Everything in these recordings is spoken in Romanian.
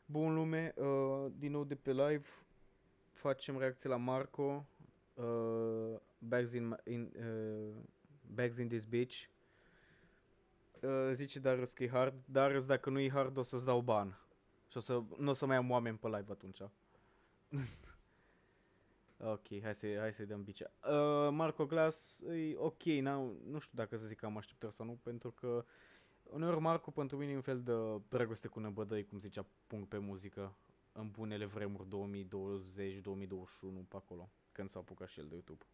Bun lume, din nou de pe live facem reacție la Marco, Bags in this bitch. Zice Darius că e hard. Darius, dacă nu e hard o să-ți dau ban. Și nu o să mai am oameni pe live atunci. Ok, hai să-i dăm bicea. Marco Glass e ok, nu știu dacă să zic că am așteptări sau nu, pentru că uneori Marco pentru mine e un fel de dragoste cu năbădăi, cum zicea Punct pe muzică, în bunele vremuri 2020-2021 pe acolo, când s-a apucat și el de YouTube.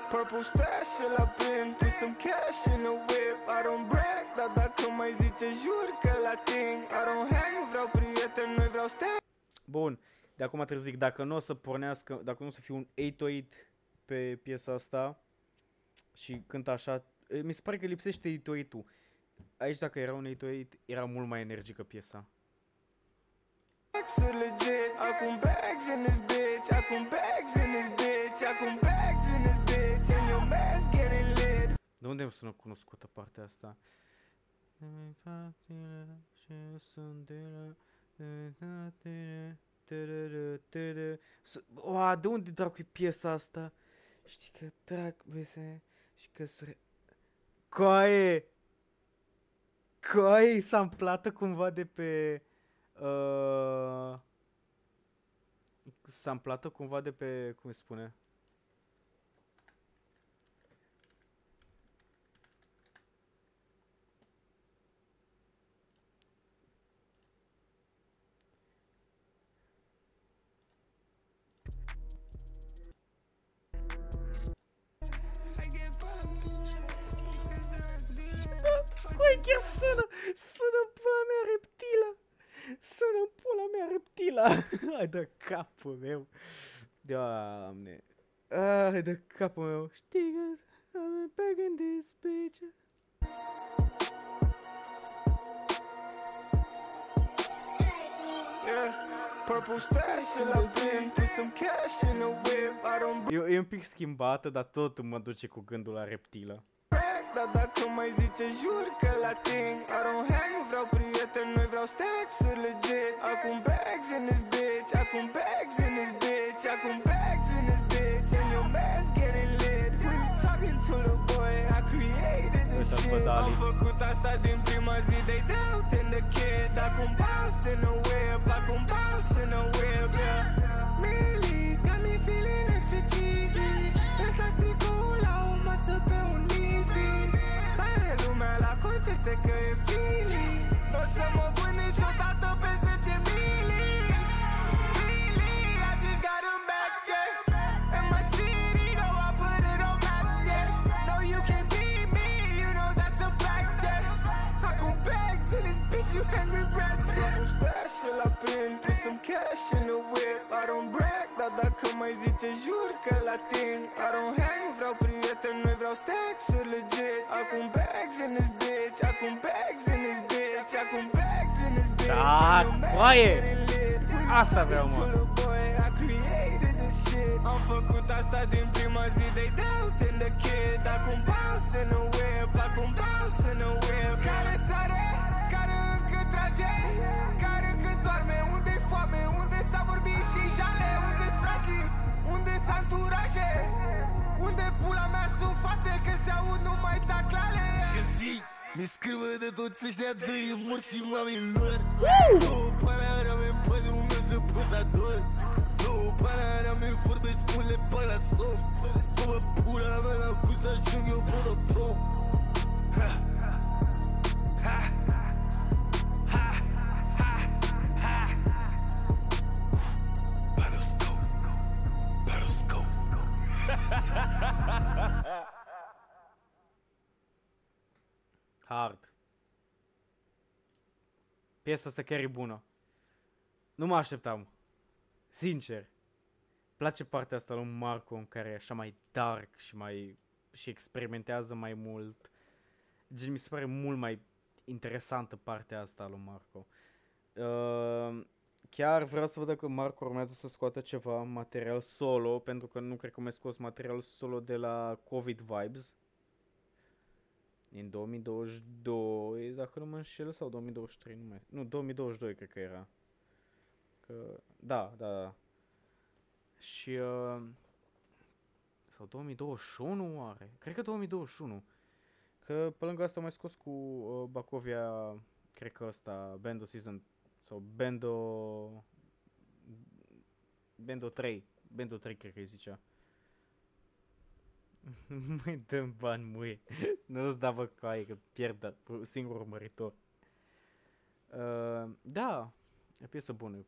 Purple stash la plin, put some cash in the whip. I don't brag, dar dacă mai zice jur că la ting. I don't hang, vreau prieten, nu vreau stea. Bun, de acum trebuie să zic, dacă nu o să pornească, dacă nu o să fie un 808 pe piesa asta și cântă așa, mi se pare că lipsește 808-ul. Aici dacă era un 808, era mult mai energică piesa. Legit, acum bags in this bitch, acum bags in this bitch, acum bags in this bitch, and your mask getting lit. De unde îmi sună cunoscută partea asta? De unde dracu e piesa asta? Știi că trag bese și că sure... Coaie! Coaie, s-a amplată cumva de pe... s-a amplată cumva de pe... cum se spune? Băi, chiar sună în pula mea reptila. Sună în pula mea reptila. Hai de capul meu. Doamne. Hai de capul meu. Știi că I'm back in this bitch. Purple stash la plin, put some cash in the whip. I don't E un pic schimbată, dar tot mă duce cu gândul la reptilă. dar dacă mai zice jur că la ting. I don't hang, vreau prieten, nu vreau stacks-uri legit. Acum bags in this bitch, acum bags in this bitch, acum bags in this bitch, and your mask getting lit. Who you talking to, little boy? I created this shit. Am făcut asta din prima zi, they doubt in the kid. Acum bounce in the whip, acum bounce in the whip, yeah. Millies got me feeling extra cheesy. Ăsta stricoul la o masă pe un nilfin. Sare lumea la concerte că e feeling. Nu o să mă vând niciodată pe 10 mili. I just got them back, yeah. And my city, no, I put it on maps, yeah. No, you can't beat me, you know that's a fact, yeah. Acum bags in this bitch, you hungry rats, yeah. Stash la plin, put some cash in the whip. I don't brag, dar dacă mai zice jur că la ting. I don't hang, vreau prieten, nu vreau stacks-uri legit. Acum bags in this bitch, acum bags in this bitch, acum bags in this bitch. Da, coaie! Asta vreau, mă. Am făcut asta din prima zi, they doubt in the kid. Acum bounce in the whip, acum bounce in the whip. Care sare, care încă trage, care încă doarme. Unde-i foame, unde s-a vorbit și jale. Unde-s frații, unde-s anturaje. Unde pula mea sunt fate, că se aud numai taclale. Și zi, mi scrivă de toți ăștia doi morții mamilor. Două panarea mea-mi păi un meu să păsador. Două panarea mea-mi vorbesc spune pe la somn. Fă-mă pula mea la cum să ajung eu până pro. Ha, ha, ha, ha, ha. Periscope, periscope. Hard. Piesa asta chiar e bună. Nu mă așteptam. Sincer. Place partea asta lui Marco în care e așa mai dark și mai... și experimentează mai mult. Gen, mi se pare mult mai interesantă partea asta lui Marco. chiar vreau să văd dacă Marco urmează să scoată ceva material solo, pentru că nu cred că mai scos material solo de la COVID Vibes. Din 2022, dacă nu mă înșel, sau 2023, nu mai... Nu, 2022 cred că era. Că... Da. Și... sau 2021 oare? Cred că 2021. Că pe lângă asta am mai scos cu Bacovia, cred că ăsta, Bando Season, sau Bando 3. Bando 3 cred că îi zicea. Mai dăm bani, muie. Nu-ți da bă coaie, că pierd singur urmăritor. Da, e o piesă bună,